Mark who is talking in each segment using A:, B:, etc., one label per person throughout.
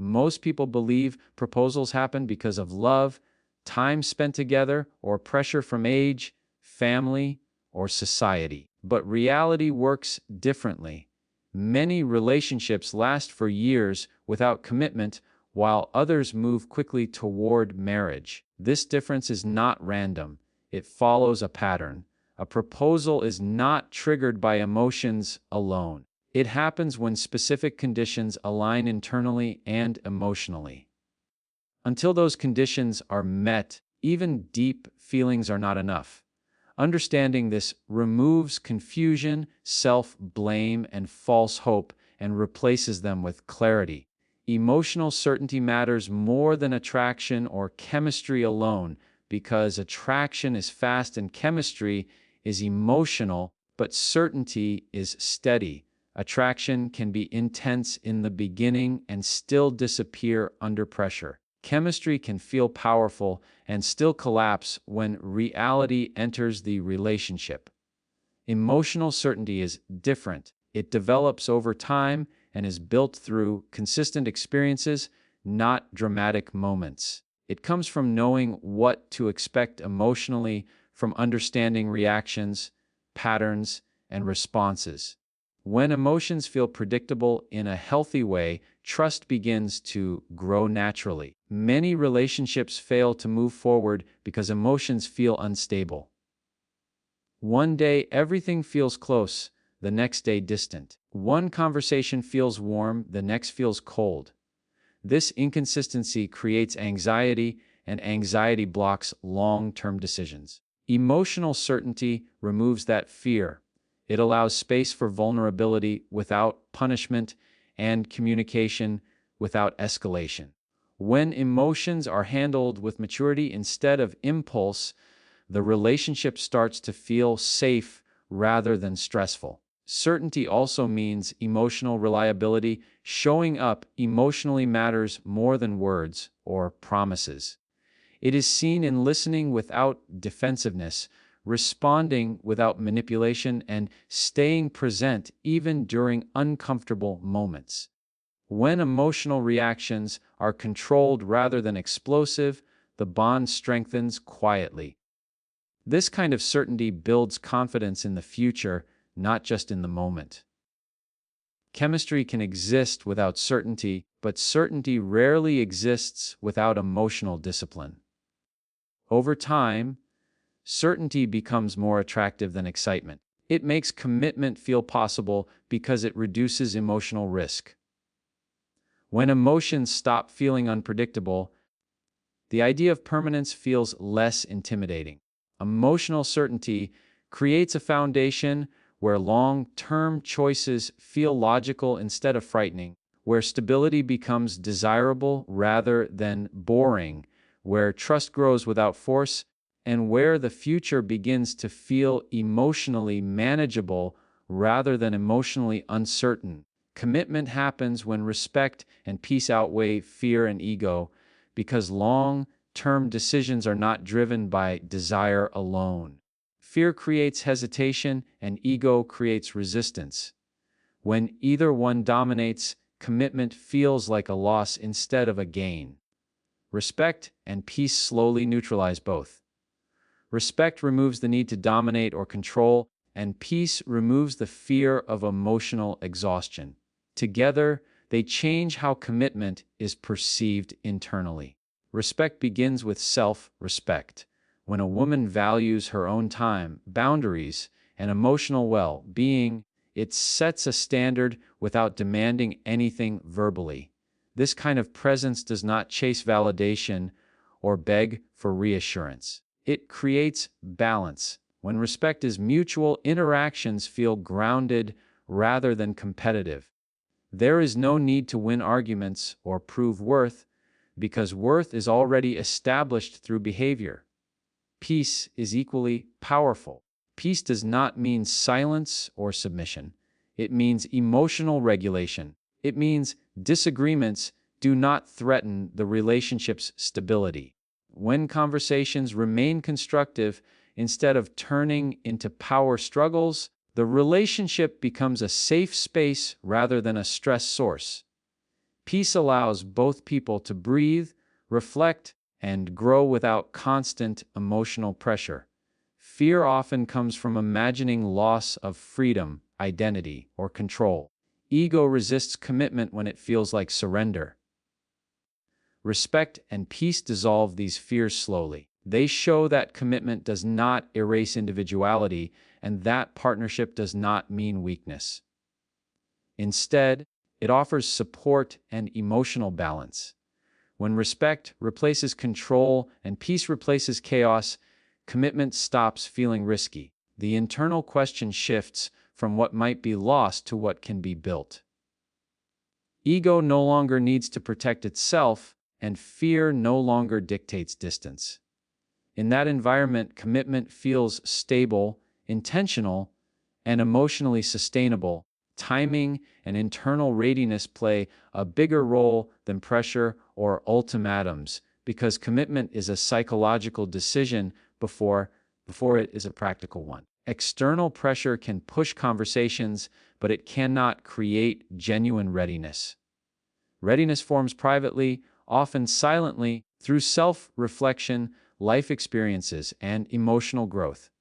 A: Most people believe proposals happen because of love, time spent together, or pressure from age, family, or society. But reality works differently. Many relationships last for years without commitment, while others move quickly toward marriage. This difference is not random. It follows a pattern. A proposal is not triggered by emotions alone. It happens when specific conditions align internally and emotionally. Until those conditions are met, even deep feelings are not enough. Understanding this removes confusion, self-blame, and false hope and replaces them with clarity. Emotional certainty matters more than attraction or chemistry alone, because attraction is fast and chemistry is emotional, but certainty is steady. Attraction can be intense in the beginning and still disappear under pressure. Chemistry can feel powerful and still collapse when reality enters the relationship. Emotional certainty is different. It develops over time and is built through consistent experiences, not dramatic moments. It comes from knowing what to expect emotionally, from understanding reactions, patterns, and responses. When emotions feel predictable in a healthy way, trust begins to grow naturally. Many relationships fail to move forward because emotions feel unstable. One day everything feels close, the next day distant. One conversation feels warm, the next feels cold. This inconsistency creates anxiety, and anxiety blocks long-term decisions. Emotional certainty removes that fear. It allows space for vulnerability without punishment and communication without escalation. When emotions are handled with maturity instead of impulse, the relationship starts to feel safe rather than stressful. Certainty also means emotional reliability. Showing up emotionally matters more than words or promises. It is seen in listening without defensiveness, responding without manipulation, and staying present even during uncomfortable moments. When emotional reactions are controlled rather than explosive, the bond strengthens quietly. This kind of certainty builds confidence in the future, not just in the moment. Chemistry can exist without certainty, but certainty rarely exists without emotional discipline. Over time, certainty becomes more attractive than excitement. It makes commitment feel possible because it reduces emotional risk. When emotions stop feeling unpredictable, the idea of permanence feels less intimidating. Emotional certainty creates a foundation where long-term choices feel logical instead of frightening, where stability becomes desirable rather than boring, where trust grows without force, and where the future begins to feel emotionally manageable rather than emotionally uncertain. Commitment happens when respect and peace outweigh fear and ego, because long-term decisions are not driven by desire alone. Fear creates hesitation, and ego creates resistance. When either one dominates, commitment feels like a loss instead of a gain. Respect and peace slowly neutralize both. Respect removes the need to dominate or control, and peace removes the fear of emotional exhaustion. Together, they change how commitment is perceived internally. Respect begins with self-respect. When a woman values her own time, boundaries, and emotional well-being, it sets a standard without demanding anything verbally. This kind of presence does not chase validation or beg for reassurance. It creates balance. When respect is mutual, interactions feel grounded rather than competitive. There is no need to win arguments or prove worth, because worth is already established through behavior. Peace is equally powerful. Peace does not mean silence or submission. It means emotional regulation. It means disagreements do not threaten the relationship's stability. When conversations remain constructive instead of turning into power struggles, the relationship becomes a safe space rather than a stress source. Peace allows both people to breathe, reflect, and grow without constant emotional pressure. Fear often comes from imagining loss of freedom, identity, or control. Ego resists commitment when it feels like surrender. Respect and peace dissolve these fears slowly. They show that commitment does not erase individuality and that partnership does not mean weakness. Instead, it offers support and emotional balance. When respect replaces control and peace replaces chaos, commitment stops feeling risky. The internal question shifts from what might be lost to what can be built. Ego no longer needs to protect itself, and fear no longer dictates distance. In that environment, commitment feels stable, intentional, and emotionally sustainable. Timing and internal readiness play a bigger role than pressure or ultimatums because commitment is a psychological decision before it is a practical one. External pressure can push conversations, but it cannot create genuine readiness. Readiness forms privately, often silently, through self-reflection, life experiences, and emotional growth.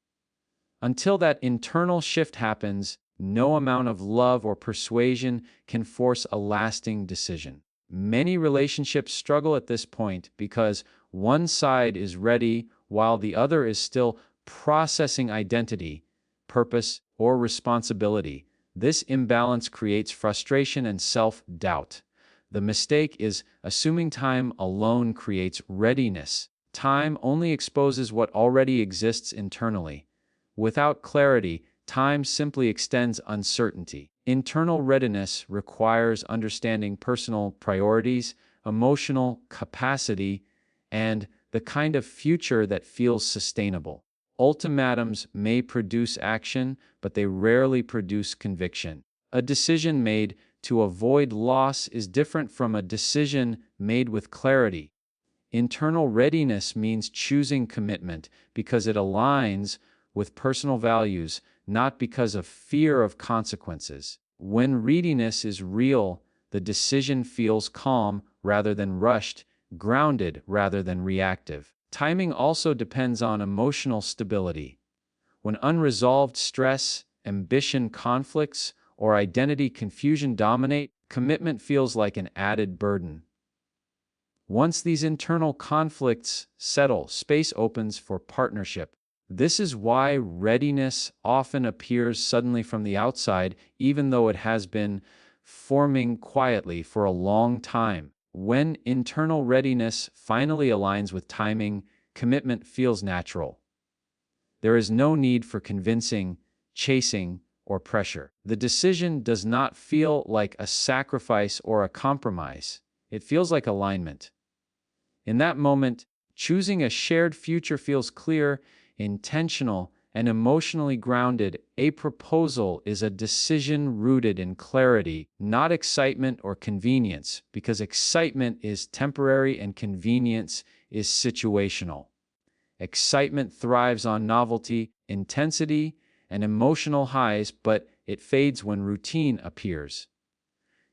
A: Until that internal shift happens, no amount of love or persuasion can force a lasting decision. Many relationships struggle at this point because one side is ready while the other is still processing identity, purpose, or responsibility. This imbalance creates frustration and self-doubt. The mistake is assuming time alone creates readiness. Time only exposes what already exists internally. Without clarity, time simply extends uncertainty. Internal readiness requires understanding personal priorities, emotional capacity, and the kind of future that feels sustainable. Ultimatums may produce action, but they rarely produce conviction. A decision made to avoid loss is different from a decision made with clarity. Internal readiness means choosing commitment because it aligns with personal values, not because of fear of consequences. When readiness is real, the decision feels calm rather than rushed, grounded rather than reactive. Timing also depends on emotional stability. When unresolved stress, ambition conflicts, or identity confusion dominate, commitment feels like an added burden. Once these internal conflicts settle, space opens for partnership. This is why readiness often appears suddenly from the outside, even though it has been forming quietly for a long time. When internal readiness finally aligns with timing, commitment feels natural. There is no need for convincing, chasing, or pressure. The decision does not feel like a sacrifice or a compromise. It feels like alignment. In that moment, choosing a shared future feels clear, intentional, and emotionally grounded. A proposal is a decision rooted in clarity, not excitement or convenience, because excitement is temporary and convenience is situational. Excitement thrives on novelty, intensity, and emotional highs, but it fades when routine appears.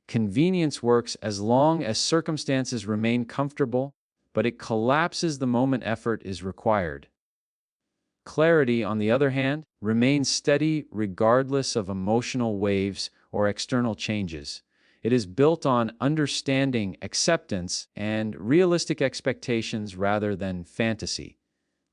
A: Convenience works as long as circumstances remain comfortable, but it collapses the moment effort is required. Clarity, on the other hand, remains steady regardless of emotional waves or external changes. It is built on understanding, acceptance, and realistic expectations rather than fantasy.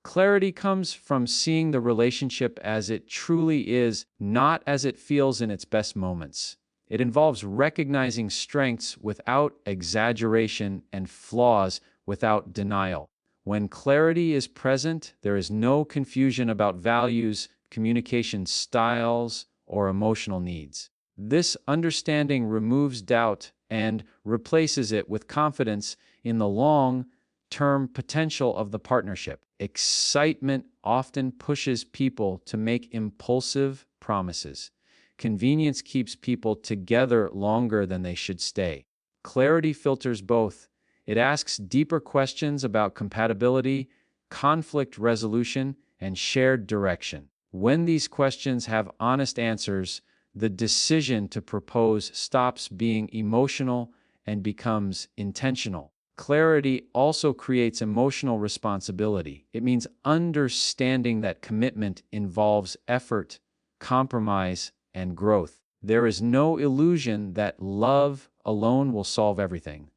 A: Clarity comes from seeing the relationship as it truly is, not as it feels in its best moments. It involves recognizing strengths without exaggeration and flaws without denial. When clarity is present, there is no confusion about values, communication styles, or emotional needs. This understanding removes doubt and replaces it with confidence in the long-term potential of the partnership. Excitement often pushes people to make impulsive promises. Convenience keeps people together longer than they should stay. Clarity filters both. It asks deeper questions about compatibility, conflict resolution, and shared direction. When these questions have honest answers, the decision to propose stops being emotional and becomes intentional. Clarity also creates emotional responsibility. It means understanding that commitment involves effort, compromise, and growth. There is no illusion that love alone will solve everything.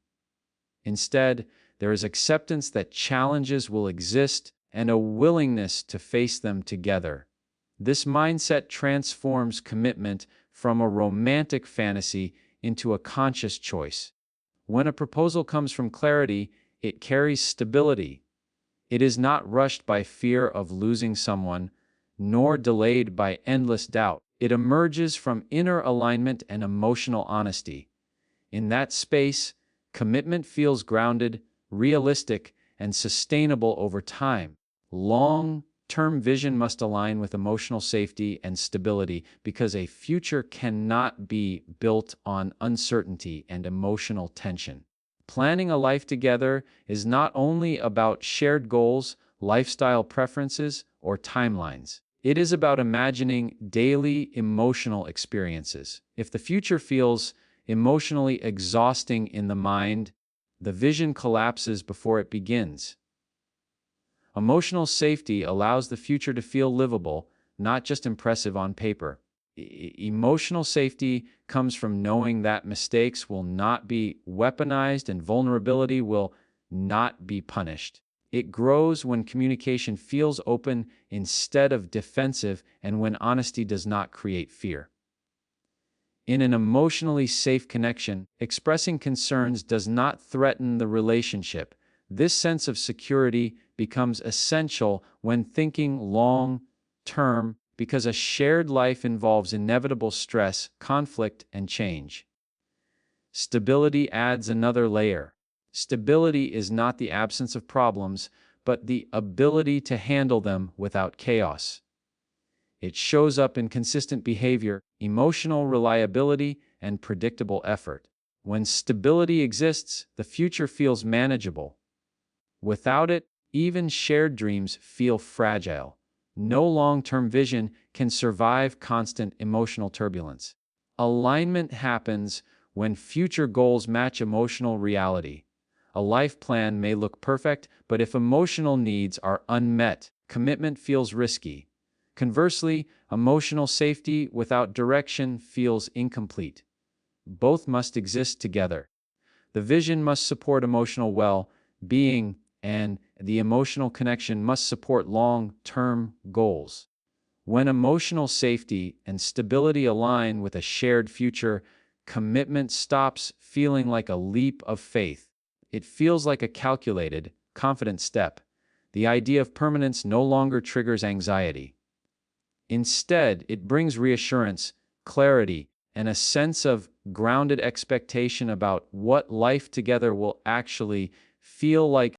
A: Instead, there is acceptance that challenges will exist and a willingness to face them together. This mindset transforms commitment from a romantic fantasy into a conscious choice. When a proposal comes from clarity, it carries stability. It is not rushed by fear of losing someone, nor delayed by endless doubt. It emerges from inner alignment and emotional honesty. In that space, commitment feels grounded, realistic, and sustainable over time. Long-term vision must align with emotional safety and stability because a future cannot be built on uncertainty and emotional tension. Planning a life together is not only about shared goals, lifestyle preferences, or timelines. It is about imagining daily emotional experiences. If the future feels emotionally exhausting in the mind, the vision collapses before it begins. Emotional safety allows the future to feel livable, not just impressive on paper. Emotional safety comes from knowing that mistakes will not be weaponized and vulnerability will not be punished. It grows when communication feels open instead of defensive and when honesty does not create fear. In an emotionally safe connection, expressing concerns does not threaten the relationship. This sense of security becomes essential when thinking long-term because a shared life involves inevitable stress, conflict, and change. Stability adds another layer. Stability is not the absence of problems, but the ability to handle them without chaos. It shows up in consistent behavior, emotional reliability, and predictable effort. When stability exists, the future feels manageable. Without it, even shared dreams feel fragile. No long-term vision can survive constant emotional turbulence. Alignment happens when future goals match emotional reality. A life plan may look perfect, but if emotional needs are unmet, commitment feels risky. Conversely, emotional safety without direction feels incomplete. Both must exist together. The vision must support emotional well-being, and the emotional connection must support long-term goals. When emotional safety and stability align with a shared future, commitment stops feeling like a leap of faith. It feels like a calculated, confident step. The idea of permanence no longer triggers anxiety. Instead, it brings reassurance, clarity, and a sense of grounded expectation about what life together will actually feel like.